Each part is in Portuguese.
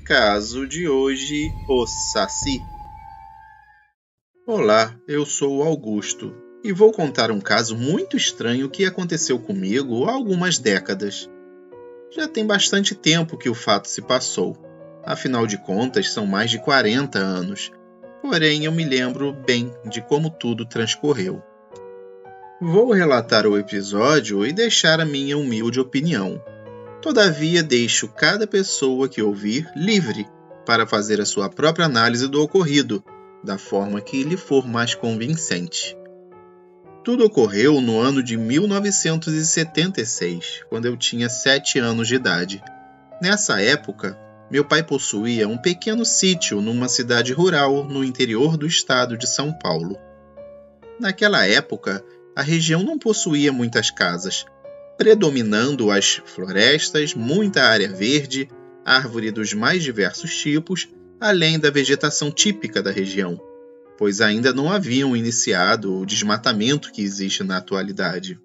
Caso de hoje, o Saci. Olá, eu sou o Augusto e vou contar um caso muito estranho que aconteceu comigo há algumas décadas. Já tem bastante tempo que o fato se passou, afinal de contas são mais de 40 anos, porém eu me lembro bem de como tudo transcorreu. Vou relatar o episódio e deixar a minha humilde opinião. Todavia, deixo cada pessoa que ouvir livre para fazer a sua própria análise do ocorrido, da forma que lhe for mais convincente. Tudo ocorreu no ano de 1976, quando eu tinha 7 anos de idade. Nessa época, meu pai possuía um pequeno sítio numa cidade rural no interior do estado de São Paulo. Naquela época, a região não possuía muitas casas, predominando as florestas, muita área verde, árvore dos mais diversos tipos, além da vegetação típica da região, pois ainda não haviam iniciado o desmatamento que existe na atualidade.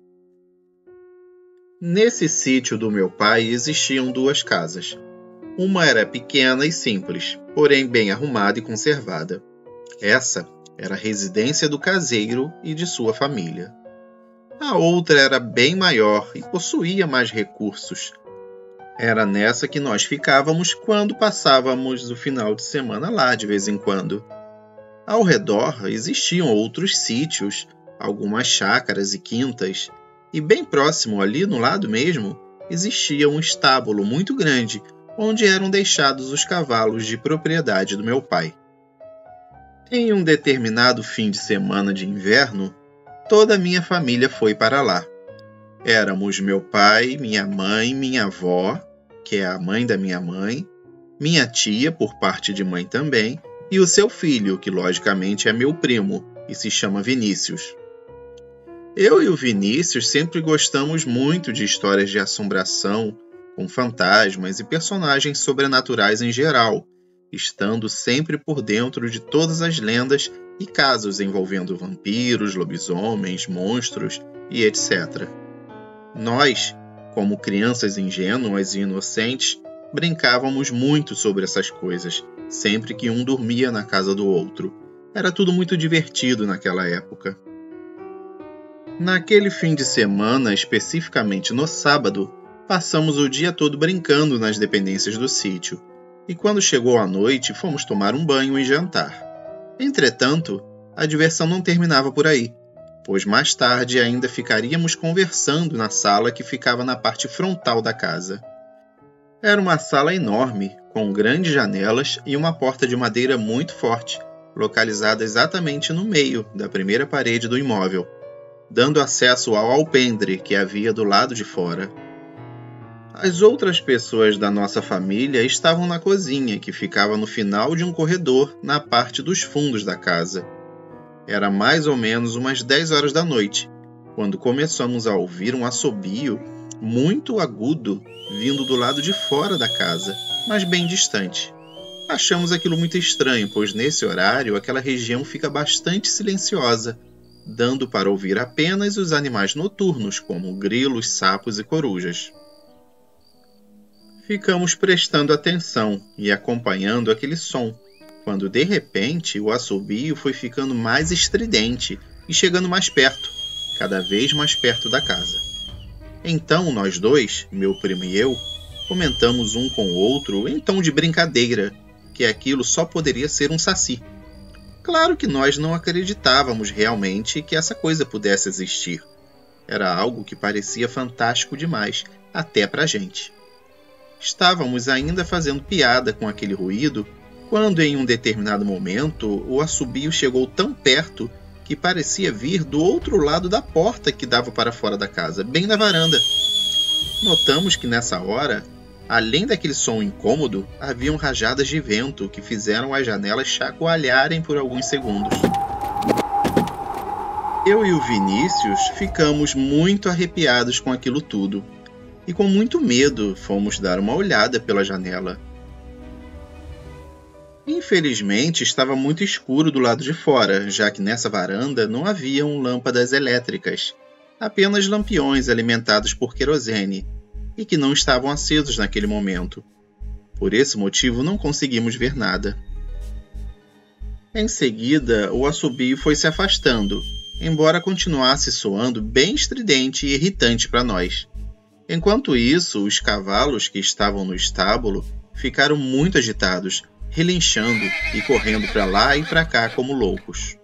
Nesse sítio do meu pai existiam 2 casas. Uma era pequena e simples, porém bem arrumada e conservada. Essa era a residência do caseiro e de sua família. A outra era bem maior e possuía mais recursos. Era nessa que nós ficávamos quando passávamos o final de semana lá de vez em quando. Ao redor existiam outros sítios, algumas chácaras e quintas, e bem próximo ali no lado mesmo existia um estábulo muito grande, onde eram deixados os cavalos de propriedade do meu pai. Em um determinado fim de semana de inverno, toda a minha família foi para lá. Éramos meu pai, minha mãe, minha avó, que é a mãe da minha mãe, minha tia, por parte de mãe também, e o seu filho, que logicamente é meu primo, e se chama Vinícius. Eu e o Vinícius sempre gostamos muito de histórias de assombração, com fantasmas e personagens sobrenaturais em geral, estando sempre por dentro de todas as lendas e casos envolvendo vampiros, lobisomens, monstros e etc. Nós, como crianças ingênuas e inocentes, brincávamos muito sobre essas coisas, sempre que um dormia na casa do outro. Era tudo muito divertido naquela época. Naquele fim de semana, especificamente no sábado, passamos o dia todo brincando nas dependências do sítio, e quando chegou a noite, fomos tomar um banho e jantar. Entretanto, a diversão não terminava por aí, pois mais tarde ainda ficaríamos conversando na sala que ficava na parte frontal da casa. Era uma sala enorme, com grandes janelas e uma porta de madeira muito forte, localizada exatamente no meio da primeira parede do imóvel, dando acesso ao alpendre que havia do lado de fora. As outras pessoas da nossa família estavam na cozinha, que ficava no final de um corredor, na parte dos fundos da casa. Era mais ou menos umas 10 horas da noite, quando começamos a ouvir um assobio muito agudo vindo do lado de fora da casa, mas bem distante. Achamos aquilo muito estranho, pois nesse horário aquela região fica bastante silenciosa, dando para ouvir apenas os animais noturnos, como grilos, sapos e corujas. Ficamos prestando atenção e acompanhando aquele som, quando de repente o assobio foi ficando mais estridente e chegando mais perto, cada vez mais perto da casa. Então nós dois, meu primo e eu, comentamos um com o outro em tom de brincadeira, que aquilo só poderia ser um saci. Claro que nós não acreditávamos realmente que essa coisa pudesse existir. Era algo que parecia fantástico demais, até pra gente. Estávamos ainda fazendo piada com aquele ruído, quando em um determinado momento o assobio chegou tão perto que parecia vir do outro lado da porta que dava para fora da casa, bem na varanda. Notamos que nessa hora, além daquele som incômodo, haviam rajadas de vento que fizeram as janelas chacoalharem por alguns segundos. Eu e o Vinícius ficamos muito arrepiados com aquilo tudo. E com muito medo fomos dar uma olhada pela janela. Infelizmente estava muito escuro do lado de fora, já que nessa varanda não haviam lâmpadas elétricas, apenas lampiões alimentados por querosene, e que não estavam acesos naquele momento. Por esse motivo, não conseguimos ver nada. Em seguida, o assobio foi se afastando, embora continuasse soando bem estridente e irritante para nós. Enquanto isso, os cavalos que estavam no estábulo ficaram muito agitados, relinchando e correndo para lá e para cá como loucos.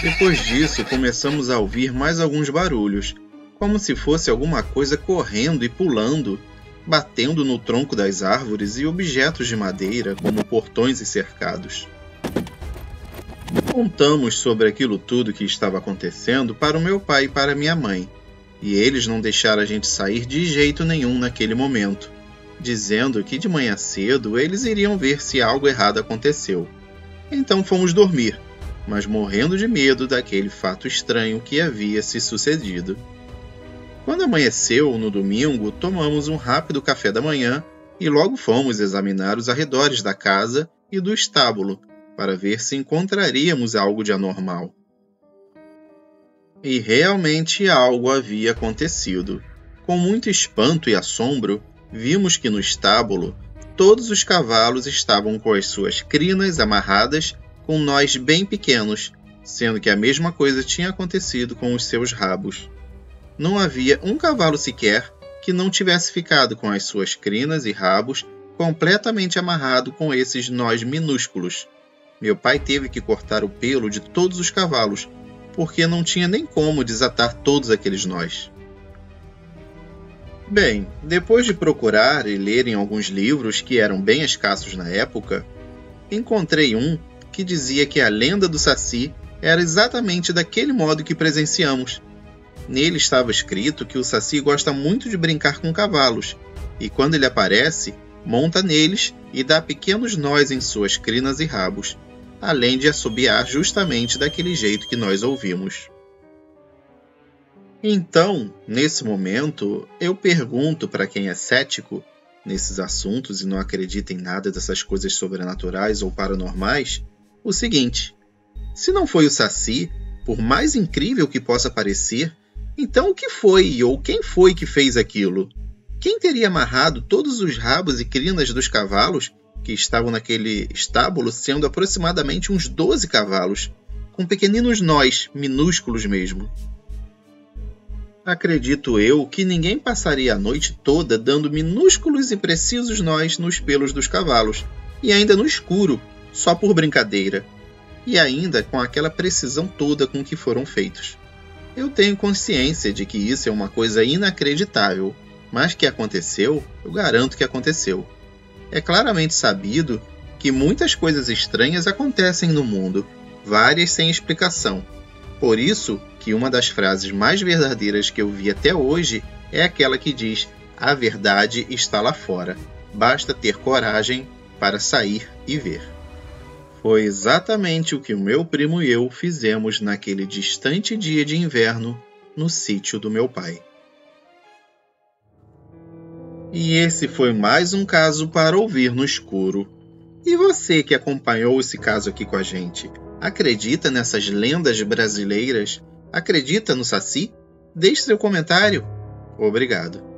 Depois disso, começamos a ouvir mais alguns barulhos, como se fosse alguma coisa correndo e pulando, batendo no tronco das árvores e objetos de madeira, como portões e cercados. Contamos sobre aquilo tudo que estava acontecendo para o meu pai e para minha mãe, e eles não deixaram a gente sair de jeito nenhum naquele momento, dizendo que de manhã cedo eles iriam ver se algo errado aconteceu. Então fomos dormir, mas morrendo de medo daquele fato estranho que havia se sucedido. Quando amanheceu, no domingo, tomamos um rápido café da manhã e logo fomos examinar os arredores da casa e do estábulo para ver se encontraríamos algo de anormal. E realmente algo havia acontecido. Com muito espanto e assombro, vimos que no estábulo todos os cavalos estavam com as suas crinas amarradas com nós bem pequenos, sendo que a mesma coisa tinha acontecido com os seus rabos. Não havia um cavalo sequer que não tivesse ficado com as suas crinas e rabos completamente amarrado com esses nós minúsculos. Meu pai teve que cortar o pelo de todos os cavalos, porque não tinha nem como desatar todos aqueles nós. Bem, depois de procurar e ler em alguns livros que eram bem escassos na época, encontrei um que dizia que a lenda do Saci era exatamente daquele modo que presenciamos. Nele estava escrito que o Saci gosta muito de brincar com cavalos, e quando ele aparece, monta neles e dá pequenos nós em suas crinas e rabos, além de assobiar justamente daquele jeito que nós ouvimos. Então, nesse momento, eu pergunto para quem é cético nesses assuntos e não acredita em nada dessas coisas sobrenaturais ou paranormais, o seguinte: se não foi o Saci, por mais incrível que possa parecer, então o que foi ou quem foi que fez aquilo? Quem teria amarrado todos os rabos e crinas dos cavalos que estavam naquele estábulo, sendo aproximadamente uns 12 cavalos, com pequeninos nós, minúsculos mesmo? Acredito eu que ninguém passaria a noite toda dando minúsculos e precisos nós nos pelos dos cavalos, e ainda no escuro, só por brincadeira, e ainda com aquela precisão toda com que foram feitos. Eu tenho consciência de que isso é uma coisa inacreditável, mas que aconteceu, eu garanto que aconteceu. É claramente sabido que muitas coisas estranhas acontecem no mundo, várias sem explicação. Por isso que uma das frases mais verdadeiras que eu vi até hoje é aquela que diz: a verdade está lá fora, basta ter coragem para sair e ver. Foi exatamente o que o meu primo e eu fizemos naquele distante dia de inverno no sítio do meu pai. E esse foi mais um caso para ouvir no escuro. E você que acompanhou esse caso aqui com a gente, acredita nessas lendas brasileiras? Acredita no Saci? Deixe seu comentário. Obrigado.